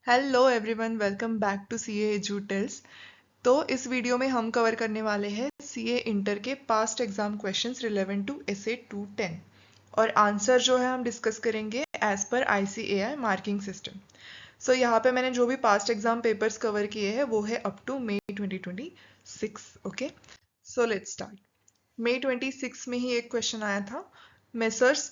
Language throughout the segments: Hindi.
Hello everyone, welcome back to CA Edutels. तो इस वीडियो में हम कवर करने वाले हैं सीए इंटर के past exam questions relevant to SA 210 और आंसर जो है हम डिस्कस करेंगे as per ICAI marking system. सो यहाँ पे मैंने जो भी पास्ट एग्जाम पेपर्स कवर किए हैं वो है up to May 2026। Okay, so let's start. May 26 में ही एक क्वेश्चन आया था। Messrs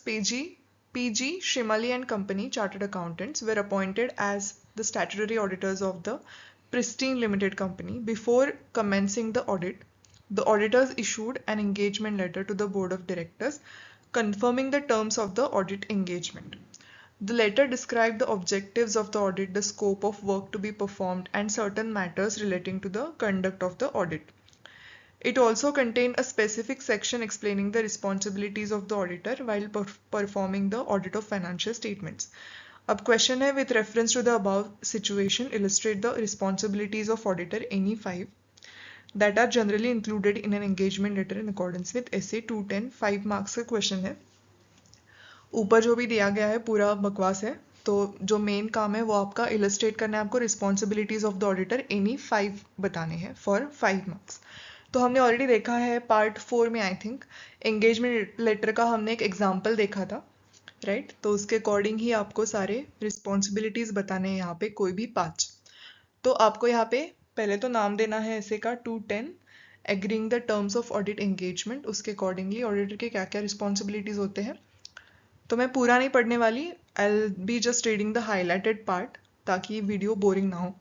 PG Shrimali and Company Chartered Accountants were appointed as the statutory auditors of the Pristine Limited Company. Before commencing the audit, the auditors issued an engagement letter to the board of directors confirming the terms of the audit engagement. The letter described the objectives of the audit, the scope of work to be performed, and certain matters relating to the conduct of the audit. It also contained a specific section explaining the responsibilities of the auditor while performing the audit of financial statements. अब क्वेश्चन है, with reference to the above situation, illustrate the responsibilities of auditor any 5 that are generally included in an engagement letter in accordance with SA 210. 5 marks का क्वेश्चन है। ऊपर जो भी दिया गया है पूरा बकवास है, तो जो मेन काम है वो आपका इलस्ट्रेट करना है, आपको responsibilities of the auditor any 5 बताने हैं फॉर 5 मार्क्स। तो हमने ऑलरेडी देखा है पार्ट 4 में, आई थिंक एंगेजमेंट लेटर का हमने एक एग्जाम्पल देखा था, राइट? तो उसके अकॉर्डिंग ही आपको सारे रिस्पॉन्सिबिलिटीज बताने हैं यहाँ पे, कोई भी 5। तो आपको यहाँ पे पहले तो नाम देना है ऐसे का 210 agreeing the terms of audit engagement, उसके अकॉर्डिंगली ऑडिटर के क्या क्या रिस्पॉन्सिबिलिटीज होते हैं। तो मैं पूरा नहीं पढ़ने वाली, I will be just reading the highlighted part ताकि वीडियो बोरिंग ना हो।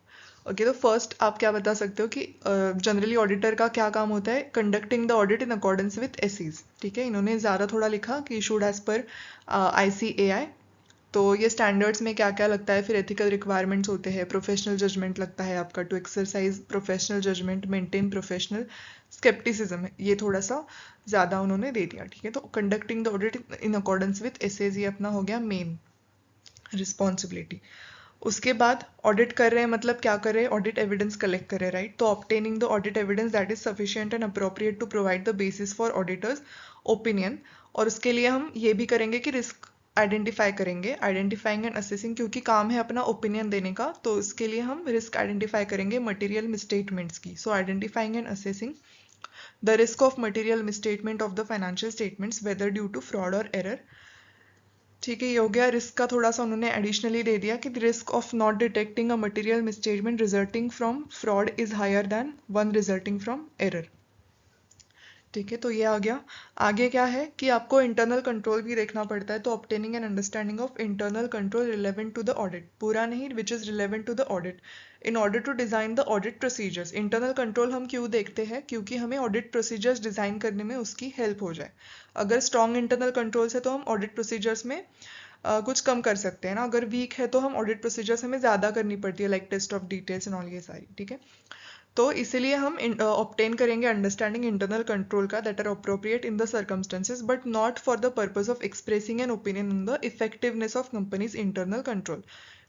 ओके, तो फर्स्ट आप क्या बता सकते हो कि जनरली ऑडिटर का क्या काम होता है? Conducting the audit in accordance with ACs. ठीक है, इन्होंने ज़्यादा थोड़ा लिखा कि इशूड एज पर ICAI। तो ये स्टैंडर्ड्स में क्या क्या लगता है, फिर एथिकल रिक्वायरमेंट्स होते हैं, प्रोफेशनल जजमेंट लगता है आपका, to exercise professional judgement, maintain professional scepticism, ये थोड़ा सा ज़्यादा उन्होंने दे दिया। ठीक है, तो conducting the audit in accordance with SAs ये अपना हो गया मेन रिस्पॉन्सिबिलिटी। उसके बाद ऑडिट कर रहे हैं, मतलब क्या कर रहे हैं? ऑडिट एविडेंस कलेक्ट कर रहे हैं, राइट? तो obtaining the audit evidence that is sufficient and appropriate to provide the basis for auditor's opinion. और उसके लिए हम ये भी करेंगे कि रिस्क आइडेंटिफाई करेंगे, आइडेंटिफाइंग एंड असेसिंग, क्योंकि काम है अपना ओपिनियन देने का, तो इसके लिए हम रिस्क आइडेंटिफाई करेंगे मटेरियल मिसस्टेटमेंट्स की। So identifying and assessing the risk of material misstatement of the financial statements whether due to fraud और एरर। ठीक है, ये हो गया। रिस्क का थोड़ा सा उन्होंने एडिशनली दे दिया कि risk of not detecting a material misstatement resulting from fraud is higher than one resulting from error. ठीक है, तो ये आ गया। आगे क्या है कि आपको इंटरनल कंट्रोल भी देखना पड़ता है, तो obtaining an understanding of internal control relevant to the audit, पूरा नहीं, which is relevant to the audit in order to design the audit procedures. Internal control हम क्यों देखते हैं? क्योंकि हमें ऑडिट प्रोसीजर्स डिजाइन करने में उसकी हेल्प हो जाए। अगर स्ट्रॉन्ग इंटरनल कंट्रोल्स है तो हम ऑडिट प्रोसीजर्स में कुछ कम कर सकते हैं ना, अगर वीक है तो हम ऑडिट प्रोसीजर्स हमें ज़्यादा करनी पड़ती है, like test of details and all ये सारी। ठीक है, तो इसीलिए हम ऑब्टेन करेंगे अंडरस्टैंडिंग इंटरनल कंट्रोल का that are appropriate in the circumstances but not for the purpose of expressing an opinion in the effectiveness of company's internal control.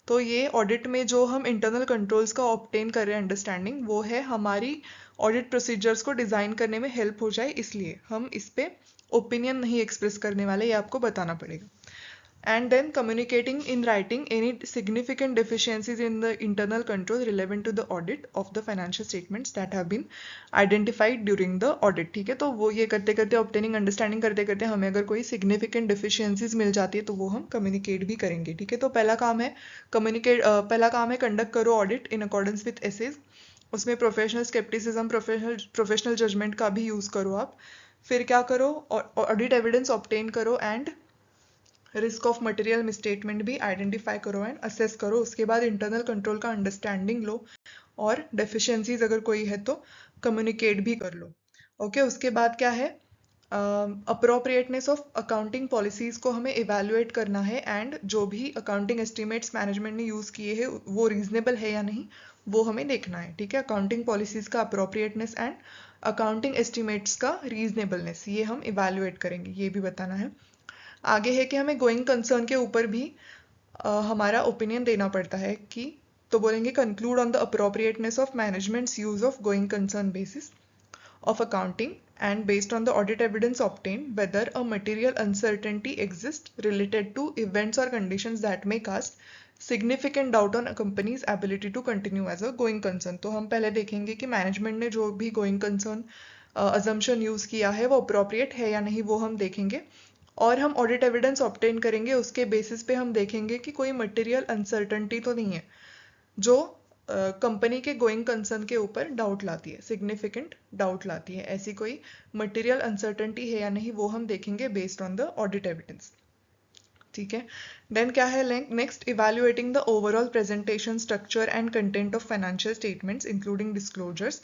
तो ये ऑडिट में जो हम इंटरनल कंट्रोल्स का ऑब्टेन कर रहे हैं अंडरस्टैंडिंग, वो है हमारी ऑडिट प्रोसीजर्स को डिज़ाइन करने में हेल्प हो जाए, इसलिए हम इस पे ओपिनियन नहीं एक्सप्रेस करने वाले, ये आपको बताना पड़ेगा। And then communicating in writing any significant deficiencies in the internal control relevant to the audit of the financial statements that have been identified during the audit। ठीक है, तो वो ये करते करते obtaining understanding करते करते हमें अगर कोई significant deficiencies मिल जाती है तो वो हम communicate भी करेंगे। ठीक है, तो पहला काम है पहला काम है conduct करो audit in accordance with essays, उसमें प्रोफेशनल स्केप्टिसिज्म, प्रोफेशनल जजमेंट का भी यूज़ करो आप। फिर क्या करो? ऑडिट एविडेंस ऑब्टेन करो and risk of material misstatement भी आइडेंटिफाई करो एंड असेस करो। उसके बाद इंटरनल कंट्रोल का अंडरस्टैंडिंग लो और डेफिशिएंसीज अगर कोई है तो कम्युनिकेट भी कर लो। ओके, उसके बाद क्या है? अप्रोप्रिएटनेस ऑफ अकाउंटिंग पॉलिसीज को हमें इवेल्युएट करना है एंड जो भी अकाउंटिंग एस्टिमेट्स मैनेजमेंट ने यूज़ किए हैं वो रीजनेबल है या नहीं, वो हमें देखना है। ठीक है, अकाउंटिंग पॉलिसीज का अप्रोप्रिएटनेस एंड अकाउंटिंग एस्टिमेट्स का रीजनेबलनेस, ये हम इवेल्युएट करेंगे, ये भी बताना है। आगे है कि हमें गोइंग कंसर्न के ऊपर भी हमारा ओपिनियन देना पड़ता है कि, तो बोलेंगे conclude on the appropriateness of managements use of going concern basis of accounting and based on the audit evidence obtained whether a material uncertainty exists related to events or conditions that may cast significant doubt on a company's ability to continue as a going concern. तो हम पहले देखेंगे कि मैनेजमेंट ने जो भी गोइंग कंसर्न अजम्पशन यूज किया है वो अप्रोप्रिएट है या नहीं, वो हम देखेंगे। और हम ऑडिट एविडेंस ऑब्टेन करेंगे, उसके बेसिस पे हम देखेंगे कि कोई मटेरियल अनसर्टनिटी तो नहीं है जो कंपनी के गोइंग कंसर्न के ऊपर डाउट लाती है, सिग्निफिकेंट डाउट लाती है। ऐसी कोई मटेरियल अनसर्टनिटी है या नहीं वो हम देखेंगे based on the audit evidence. ठीक है, देन क्या है next, evaluating the overall presentation structure and content of financial statements including disclosures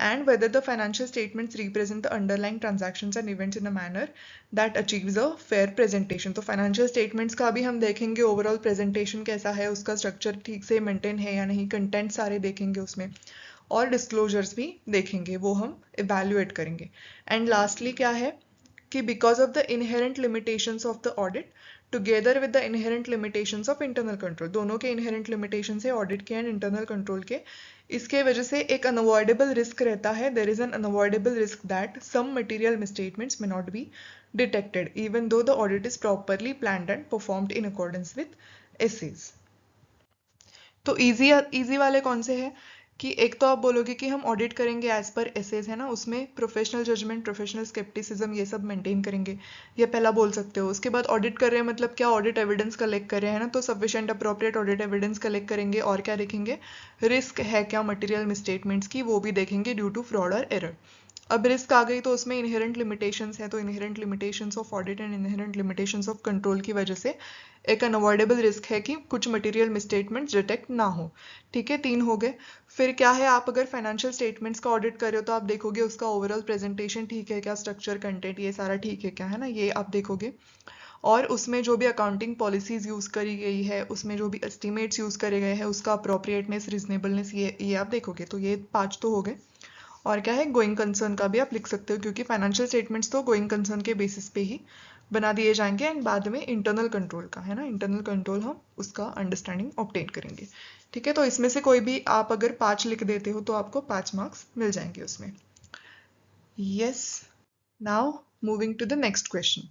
and whether the financial statements represent the underlying transactions and events in a manner that achieves a fair presentation। तो financial statements का भी हम देखेंगे overall presentation कैसा है, उसका structure ठीक से maintain है या नहीं, content सारे देखेंगे उसमें, और disclosures भी देखेंगे, वो हम evaluate करेंगे। and lastly क्या है कि because of the inherent limitations of the audit together with the inherent limitations of internal control, दोनों के inherent limitations है audit के and internal control के, इसके वजह से एक unavoidable risk रहता है, there is an unavoidable risk that some material misstatements may not be detected even though the audit is properly planned and performed in accordance with essays। तो इजी वाले कौन से हैं कि एक तो आप बोलोगे कि हम ऑडिट करेंगे एज पर एसेज, है ना, उसमें प्रोफेशनल जजमेंट, प्रोफेशनल स्केप्टिसिज्म ये सब मेंटेन करेंगे, ये पहला बोल सकते हो। उसके बाद ऑडिट कर रहे हैं मतलब क्या, ऑडिट एविडेंस कलेक्ट कर रहे हैं ना, तो sufficient appropriate audit evidence collect करेंगे। और क्या देखेंगे, रिस्क है क्या मटेरियल मिसस्टेटमेंट्स की, वो भी देखेंगे ड्यू टू फ्रॉड और एरर। अब रिस्क आ गई तो उसमें इनहेरेंट लिमिटेशंस है, तो inherent limitations of audit and inherent limitations of control की वजह से एक अनअवॉइडेबल रिस्क है कि कुछ मटेरियल मिसस्टेटमेंट्स डिटेक्ट ना हो। ठीक है, 3 हो गए। फिर क्या है, आप अगर फाइनेंशियल स्टेटमेंट्स का ऑडिट कर रहे हो तो आप देखोगे उसका ओवरऑल प्रेजेंटेशन ठीक है क्या, स्ट्रक्चर, कंटेंट, ये सारा ठीक है क्या, है ना, ये आप देखोगे। और उसमें जो भी अकाउंटिंग पॉलिसीज यूज करी गई है, उसमें जो भी एस्टिमेट्स यूज करे गए हैं, उसका अप्रोप्रिएटनेस, रीजनेबलनेस, ये आप देखोगे। तो ये 5 तो हो गए। और क्या है, गोइंग कंसर्न का भी आप लिख सकते हो क्योंकि फाइनेंशियल स्टेटमेंट्स तो गोइंग कंसर्न के बेसिस पे ही बना दिए जाएंगे। एंड बाद में इंटरनल कंट्रोल का, है ना, इंटरनल कंट्रोल हम उसका अंडरस्टैंडिंग ऑब्टेन करेंगे। ठीक है, तो इसमें से कोई भी आप अगर 5 लिख देते हो तो आपको 5 मार्क्स मिल जाएंगे उसमें। Yes, now moving to the next question.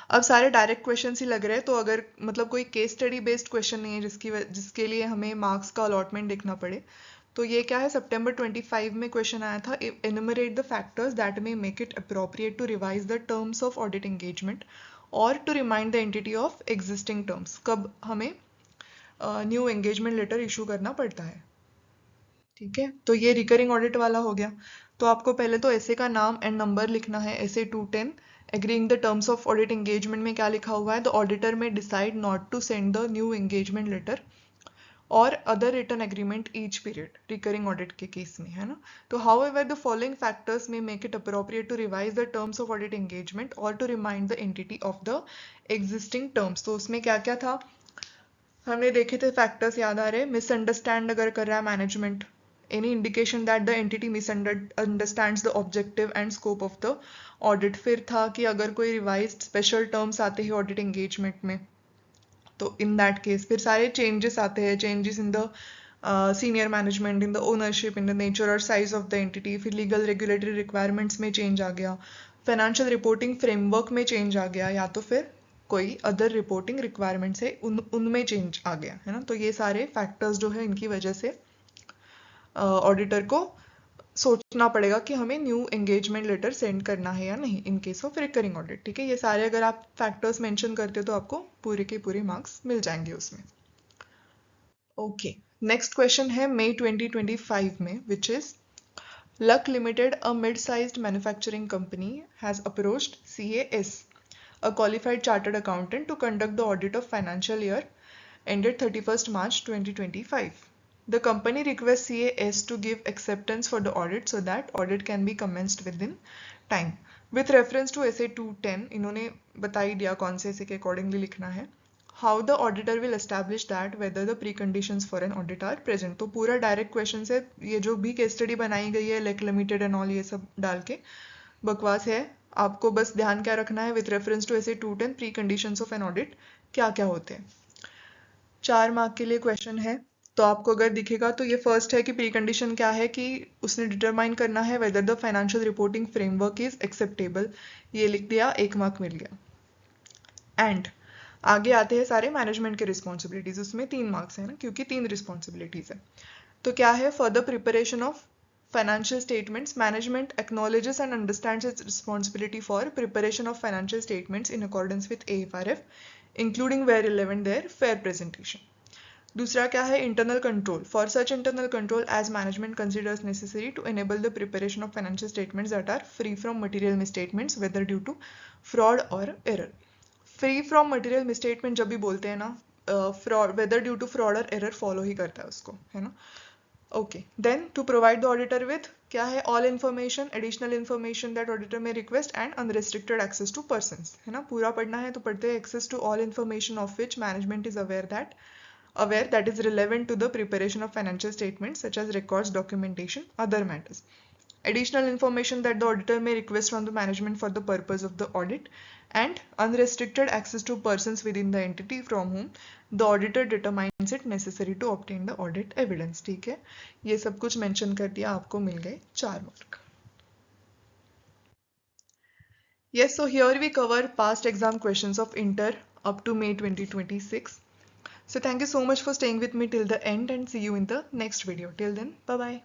अब सारे डायरेक्ट क्वेश्चन ही लग रहे हैं, तो अगर मतलब कोई केस स्टडी बेस्ड क्वेश्चन नहीं है जिसके लिए हमें मार्क्स का अलॉटमेंट देखना पड़े, तो ये क्या है, सितंबर 25 में क्वेश्चन आया था, enumerate the factors that may make it appropriate to revise the terms of audit engagement और to remind the entity of existing terms. कब हमें न्यू एंगेजमेंट लेटर इशू करना पड़ता है। ठीक है, तो ये रिकरिंग ऑडिट वाला हो गया। तो आपको पहले तो ऐसे का नाम एंड नंबर लिखना है, ऐसे 210। Agreeing the terms of audit engagement में क्या लिखा हुआ है, the auditor may decide not to send the new engagement letter और other written agreement each period, recurring audit के केस में, है ना। तो however the following factors may make it appropriate to revise the terms of audit engagement और to remind the entity of the existing terms. तो उसमें क्या क्या था, हमने देखे थे फैक्टर्स, याद आ रहे, मिसअंडरस्टैंड अगर कर रहा है management, any indication that the entity misunderstands the objective and scope of the audit. फिर था कि अगर कोई रिवाइज्ड स्पेशल टर्म्स आते हैं ऑडिट एंगेजमेंट में, तो इन दैट केस फिर सारे चेंजेस आते हैं, changes in the senior management, in the ownership, in the nature और साइज ऑफ द एंटिटी। फिर लीगल रेगुलेटरी रिक्वायरमेंट्स में चेंज आ गया, फाइनेंशियल रिपोर्टिंग फ्रेमवर्क में चेंज आ गया, या तो फिर कोई अदर रिपोर्टिंग रिक्वायरमेंट्स है उनमें चेंज आ गया, है ना। तो ये सारे फैक्टर्स जो है इनकी वजह से ऑडिटर को सोचना पड़ेगा कि हमें न्यू एंगेजमेंट लेटर सेंड करना है या नहीं in case of recurring audit. ठीक है, ये सारे अगर आप फैक्टर्स मेंशन करते हो तो आपको पूरे के पूरे मार्क्स मिल जाएंगे उसमें। ओके, नेक्स्ट क्वेश्चन है मई 2025 में, which is luck limited, a mid sized manufacturing company, has approached CAS, a qualified chartered accountant, to conduct the audit of financial year ended 31st March 2025. The company requests CAS to give acceptance for the audit so that audit can be commenced within time. With reference to essay 210, इन्होंने बता ही दिया कौन से essay के accordingly लिखना है। How the auditor will establish that whether the preconditions for an audit are present। तो पूरा डायरेक्ट क्वेश्चन है, ये जो भी केस स्टडी बनाई गई है लेक लिमिटेड एंड ऑल ये सब डाल के बकवास है। आपको बस ध्यान क्या रखना है, विथ रेफरेंस टू ऐसे 210 pre conditions of an audit क्या क्या होते हैं। 4 मार्क के लिए क्वेश्चन है, तो आपको अगर दिखेगा तो ये फर्स्ट है कि प्री कंडीशन क्या है कि उसने डिटरमाइन करना है whether the financial reporting framework is acceptable, ये लिख दिया, 1 मार्क मिल गया। एंड आगे आते हैं सारे मैनेजमेंट के रिस्पॉन्सिबिलिटीज, उसमें 3 मार्क्स है ना, क्योंकि 3 रिस्पॉन्सिबिलिटीज है। तो क्या है, for the preparation of financial statements, management acknowledges and understands its responsibility for preparation of financial statements in accordance with AFRF, including where relevant their fair presentation. दूसरा क्या है, internal control. For such internal control as management considers necessary to enable the preparation of financial statements that are free from material misstatements, whether due to fraud or error. Free from material misstatement जब भी बोलते हैं ना, fraud, whether due to fraud or error follow ही करता है उसको, है ना। Okay, then to provide the auditor with क्या है, all information, additional information that auditor may request and unrestricted access to persons, है ना। पूरा पढ़ना है तो पढ़ते हैं, access to all information of which management is aware that is relevant to the preparation of financial statements such as records, documentation, other matters. Additional information that the auditor may request from the management for the purpose of the audit, and unrestricted access to persons within the entity from whom the auditor determines it necessary to obtain the audit evidence. ठीक है, ये सब कुछ मेंशन कर दिया, आपको मिल गए 4 mark. Yes, so here we cover past exam questions of Inter up to May 2026. So thank you so much for staying with me till the end, and see you in the next video. Till then, bye bye.